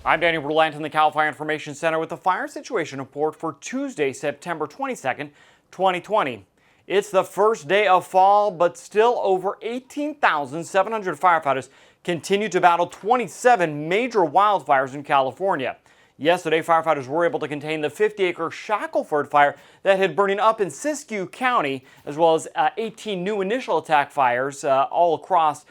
I'm Daniel Berlant in the Cal Fire Information Center with the fire situation report for Tuesday, September 22nd, 2020. It's the first day of fall, but still over 18,700 firefighters continue to battle 27 major wildfires in California. Yesterday, firefighters were able to contain the 50-acre Shackelford fire that had burning up in Siskiyou County, as well as 18 new initial attack fires all across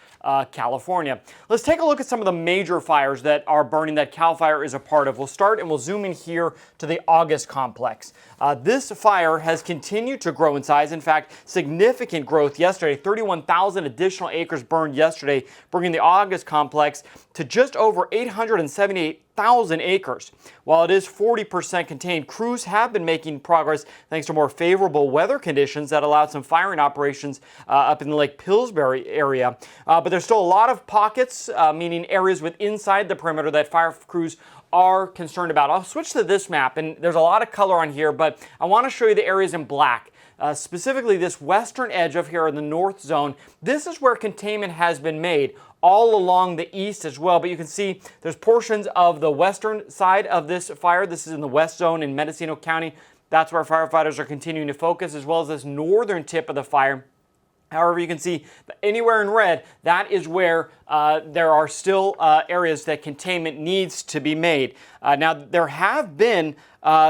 California. Let's take a look at some of the major fires that are burning that CAL FIRE is a part of. We'll start and we'll zoom in here to the August complex. This fire has continued to grow in size. In fact, significant growth yesterday. 31,000 additional acres burned yesterday, bringing the August complex to just over 878,000 acres. While it is 40% contained, crews have been making progress thanks to more favorable weather conditions that allowed some firing operations up in the Lake Pillsbury area. But there's still a lot of pockets, meaning areas inside the perimeter that fire crews are concerned about. I'll switch to this map, and there's a lot of color on here, but I want to show you the areas in black. Specifically this western edge of here in the north zone. This is where containment has been made all along the east as well, but you can see there's portions of the western side of this fire. This is in the west zone in Mendocino County. That's where firefighters are continuing to focus, as well as this northern tip of the fire. However, you can see anywhere in red, that is where there are still areas that containment needs to be made. Now, there have been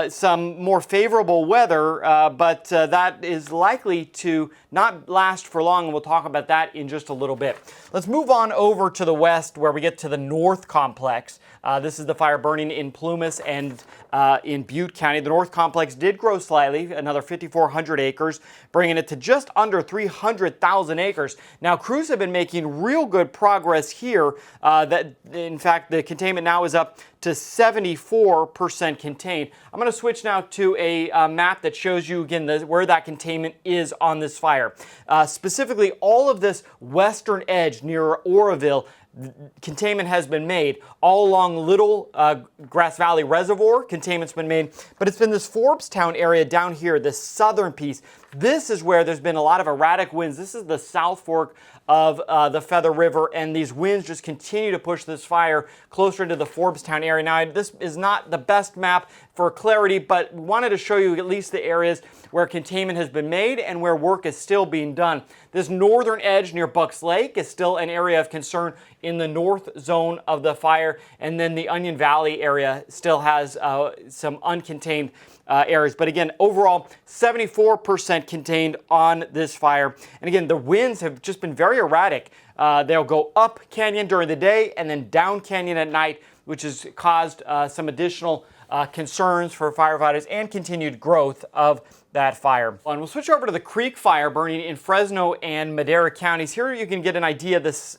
some more favorable weather, but that is likely to not last for long, and we'll talk about that in just a little bit. Let's move on over to the west where we get to the North Complex. This is the fire burning in Plumas and in Butte County. The North Complex did grow slightly, another 5,400 acres, bringing it to just under 300,000 acres. Now, crews have been making real good progress here. That, in fact, the containment now is up to 74% contained. I'm going to switch now to a map that shows you again where that containment is on this fire. Specifically, all of this western edge near Oroville, containment has been made. All along Little Grass Valley Reservoir, containment's been made, but it's been this Forbes-town area down here, this southern piece. This is where there's been a lot of erratic winds. This is the South Fork of the Feather River, and these winds just continue to push this fire closer into the Forbes-town area. Now, this is not the best map for clarity, but wanted to show you at least the areas where containment has been made and where work is still being done. This northern edge near Bucks Lake is still an area of concern in the north zone of the fire, and then the Onion Valley area still has some uncontained areas. But again, overall, 74% contained on this fire. And again, the winds have just been very erratic. They'll go up canyon during the day and then down canyon at night, which has caused some additional concerns for firefighters and continued growth of that fire. And we'll switch over to the Creek Fire burning in Fresno and Madera counties. Here you can get an idea of this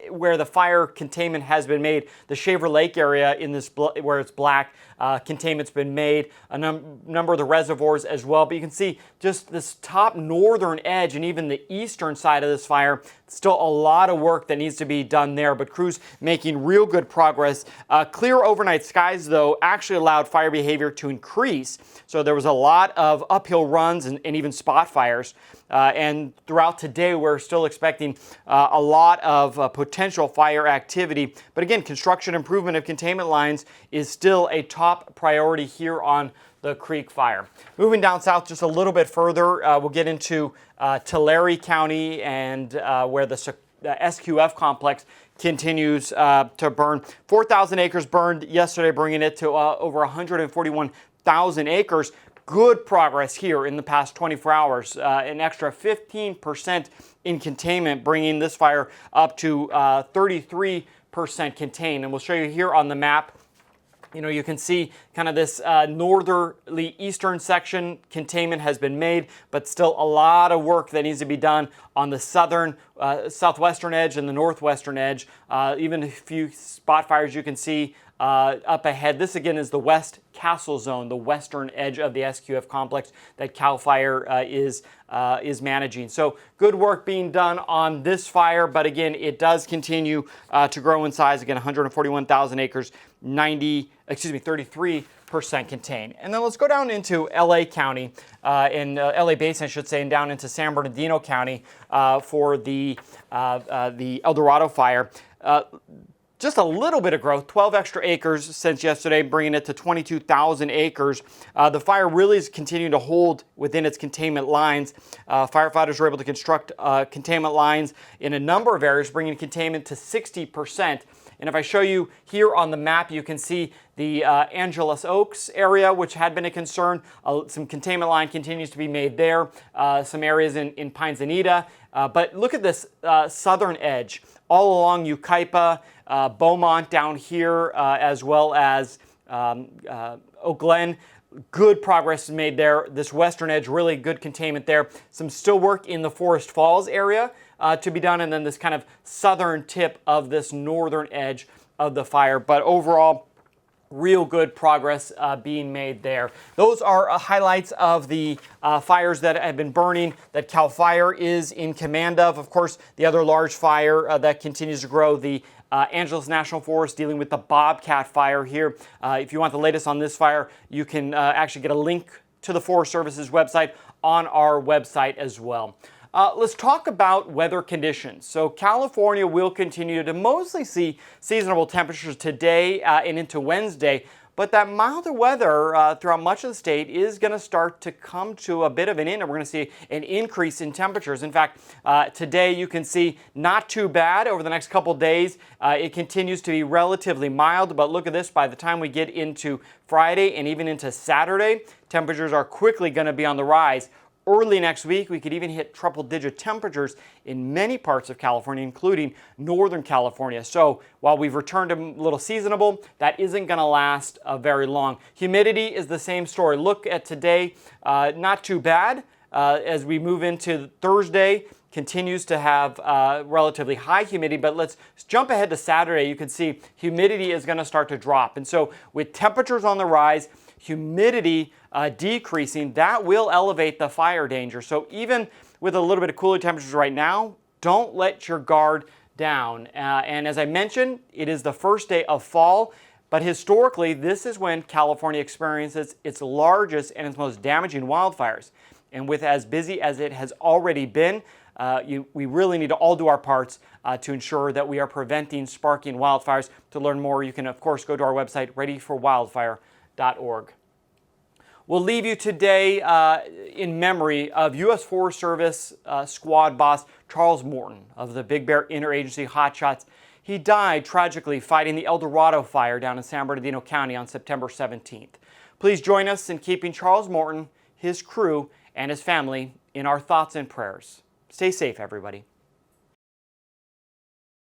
where the fire containment has been made. The Shaver Lake area in this where it's black, containment's been made. A number of the reservoirs as well. But you can see just this top northern edge and even the eastern side of this fire. Still a lot of work that needs to be done there, but crews making real good progress. Clear overnight skies, though, actually allowed fire behavior to increase. So there was a lot of uphill runs and even spot fires. And throughout today, we're still expecting a lot of potential fire activity. But again, construction improvement of containment lines is still a top priority here on the Creek Fire. Moving down south just a little bit further, we'll get into Tulare County and where the SFF Complex continues to burn. 4,000 acres burned yesterday, bringing it to over 141,000 acres. Good progress here in the past 24 hours. An extra 15% in containment, bringing this fire up to 33% contained. And we'll show you here on the map. You know, you can see kind of this northerly eastern section containment has been made, but still a lot of work that needs to be done on the southern, southwestern edge and the northwestern edge. Even a few spot fires you can see up ahead. This again is the West Castle Zone, the western edge of the SFF complex that CAL FIRE is managing. So good work being done on this fire, but again, it does continue to grow in size. Again, 141,000 acres, 33% contained. And then let's go down into LA County, in LA Basin, I should say, and down into San Bernardino County for the El Dorado Fire. just a little bit of growth, 12 extra acres since yesterday, bringing it to 22,000 acres. The fire really is continuing to hold within its containment lines. Firefighters were able to construct containment lines in a number of areas, bringing containment to 60%. And if I show you here on the map, you can see the Angeles Oaks area, which had been a concern. Some containment line continues to be made there. Some areas in Pines Anita. But look at this southern edge, all along Yucaipa, Beaumont down here, as well as Oak Glen. Good progress is made there. This western edge, really good containment there. Some still work in the Forest Falls area to be done, and then this kind of southern tip of this northern edge of the fire. But overall, real good progress being made there. Those are highlights of the fires that have been burning that CAL FIRE is in command of. Of course, the other large fire that continues to grow, the Angeles National Forest dealing with the Bobcat fire here. If you want the latest on this fire, you can actually get a link to the Forest Service's website on our website as well. Let's talk about weather conditions. So California will continue to mostly see seasonable temperatures today and into Wednesday, but that milder weather throughout much of the state is going to start to come to a bit of an end, and we're going to see an increase in temperatures. In fact, today you can see not too bad. Over the next couple days, it continues to be relatively mild, but look at this. By the time we get into Friday and even into Saturday, temperatures are quickly going to be on the rise. Early next week, we could even hit triple-digit temperatures in many parts of California, including Northern California. So while we've returned to a little seasonable, that isn't going to last very long. Humidity is the same story. Look at today, not too bad. As we move into Thursday, continues to have relatively high humidity, but let's jump ahead to Saturday. You can see humidity is going to start to drop. And so with temperatures on the rise, humidity decreasing, that will elevate the fire danger. So even with a little bit of cooler temperatures right now, don't let your guard down. And as I mentioned, it is the first day of fall, but historically, this is when California experiences its largest and its most damaging wildfires. And with as busy as it has already been, we really need to all do our parts to ensure that we are preventing sparking wildfires. To learn more, you can, of course, go to our website, readyforwildfire.org. We'll leave you today in memory of U.S. Forest Service squad boss Charles Morton of the Big Bear Interagency Hotshots. He died tragically fighting the Dorado Fire down in San Bernardino County on September 17th. Please join us in keeping Charles Morton, his crew, and his family in our thoughts and prayers. Stay safe, everybody.